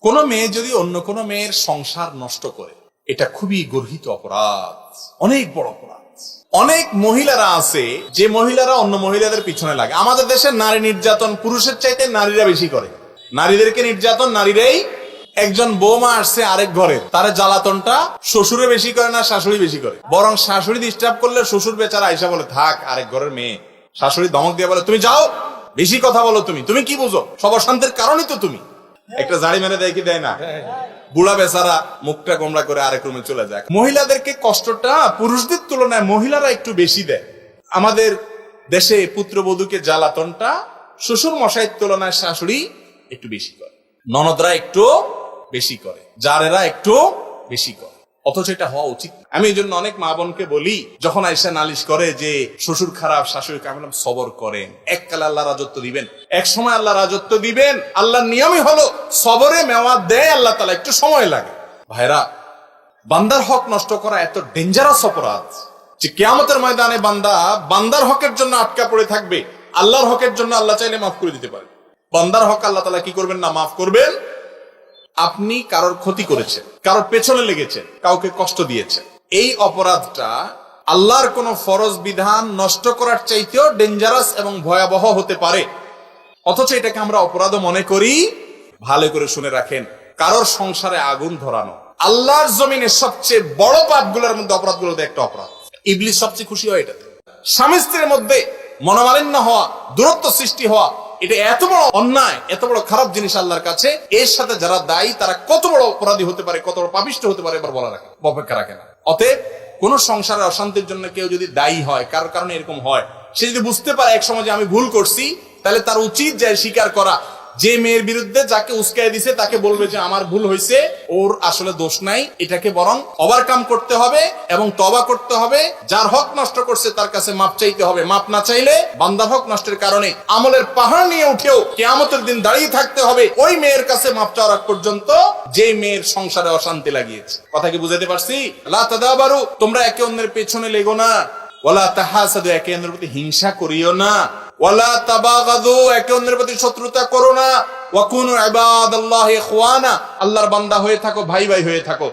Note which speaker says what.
Speaker 1: কোন মেয়ে যদি অন্য কোন মেয়ের সংসার নষ্ট করে, এটা খুবই গর্হিত অপরাধ, অনেক বড় অপরাধ। অনেক মহিলারা আছে যে মহিলারা অন্য মহিলাদের পিছনে লাগে। আমাদের দেশে নারী নির্যাতন পুরুষের চাইতে নারীরা বেশি করে। নারীদেরকে নির্যাতন নারীরাই। একজন বৌমা আসছে আরেক ঘরে, তার জ্বালাতনটা শ্বশুরে বেশি করে না শাশুড়ি বেশি করে, বরং শাশুড়ি ডিস্টার্ব করলে শ্বশুর বেচারা আইসা বলে থাক আরেক ঘরের মেয়ে। শাশুড়ি ধমক দিয়ে বলে তুমি যাও, বেশি কথা বলো, তুমি কি বুঝো, সব অশান্তির কারণই তো তুমি। একটা জাড়ি মেরে দেয় কি দেয় না? বুড়া বেচারা মুখটা গোমড়া করে আরেক রুমে চলে যায়। মহিলাদেরকে কষ্টটা পুরুষদের তুলনায় মহিলারা একটু বেশি দেয়। আমাদের দেশে পুত্রবধূকে জ্বালাতনটা শ্বশুর মশাইয়ের তুলনায় শাশুড়ি একটু বেশি করে, ননদরা একটু বেশি করে, জারেরা একটু বেশি করে, অথচ এটা হওয়া উচিত। আমি এই জন্য অনেক মা বোনকে বলি, যখন আইসা নালিশ করে যে শ্বশুর খারাপ শাশুড়ি খারাপ, সবর করেন, এককালে আল্লাহ রাজত্ব দিবেন, এক সময় আল্লাহ রাজত্ব দিবেন। আল্লাহর নিয়মই হলো সবরে মেওয়া দেয় আল্লাহ তাআলা, একটু সময় লাগে। ভাইরা, বান্দার হক নষ্ট করা এত ডেঞ্জারাস অপরাধ যে কিয়ামতের ময়দানে বান্দার হকের জন্য আটকা পড়ে থাকবে। আল্লাহর হকের জন্য আল্লাহ চাইলে মাফ করে দিতে পারে। বান্দার হক আল্লাহ তাআলা কি করবেন না, মাফ করবেন। আপনি কারোর ক্ষতি করেছেন, কারোর পেছনে লেগেছেন, কাউকে কষ্ট দিয়েছেন, এই অপরাধটা আল্লাহর কোন ফরজ বিধান নষ্ট করার চাইতেও ডেঞ্জারাস এবং ভয়াবহ হতে পারে, অথচ এটাকে আমরা অপরাধও মনে করি। ভালো করে শুনে রাখেন, কারোর সংসারে আগুন ধরানো আল্লাহর জমিনে সবচেয়ে বড় পাপগুলোর মধ্যে অপরাধগুলোতে একটা অপরাধ। ইবলিস সবচেয়ে খুশি হয় এটাতে। স্বামী স্ত্রীর মধ্যে মনোমালিন্য হওয়া, দূরত্ব সৃষ্টি হওয়া, এটা এত বড় অন্যায়, এত বড় খারাপ জিনিস আল্লাহর কাছে। এর সাথে যারা দায়ী তারা কত বড় অপরাধী হতে পারে, কত বড় পাপিষ্ঠ হতে পারে, এবার বলা রাখে, অপেক্ষা রাখে না। অতএব কোন সংসারের অশান্তির জন্য কেউ যদি দায়ী হয়, কারোর কারণে এরকম হয়, সে যদি বুঝতে পারে এক সময় যে আমি ভুল করছি, তাহলে তার উচিত যে স্বীকার করা। যে মেয়ের বিরুদ্ধে যাকে উস্কাই দিছে তাকে বলবে যে আমার ভুল হয়েছে, ওর আসলে দোষ নাই, এটাকে বরং ওভারকাম করতে হবে এবং তওবা করতে হবে। যার হক নষ্ট করছে তার কাছে মাপ চাইতে হবে। মাপ না চাইলে বান্দার হক নষ্টের কারণে আমলের পাহাড় নিয়ে উঠেও কিয়ামতের দিন দাঁড়িয়ে থাকতে হবে ওই মেয়ের কাছে মাপ চাওয়ার আগ পর্যন্ত যে মেয়ের সংসারে অশান্তি লাগিয়েছে। কথা কি বুঝাতে পারছি? লা তাদাবারু, তোমরা একে অন্যের পেছনে লেগো না। ওয়ালা তাহাসাদু, একে অন্যের প্রতি হিংসা করিও না। ওয়ালা তাবাগাদু, একে অন্যের প্রতি শত্রুতা করো না। ওয়া কুনু ইবাদাল্লাহি ইখওয়ানা, আল্লাহর বান্দা হয়ে থাকো, ভাই ভাই হয়ে থাকো।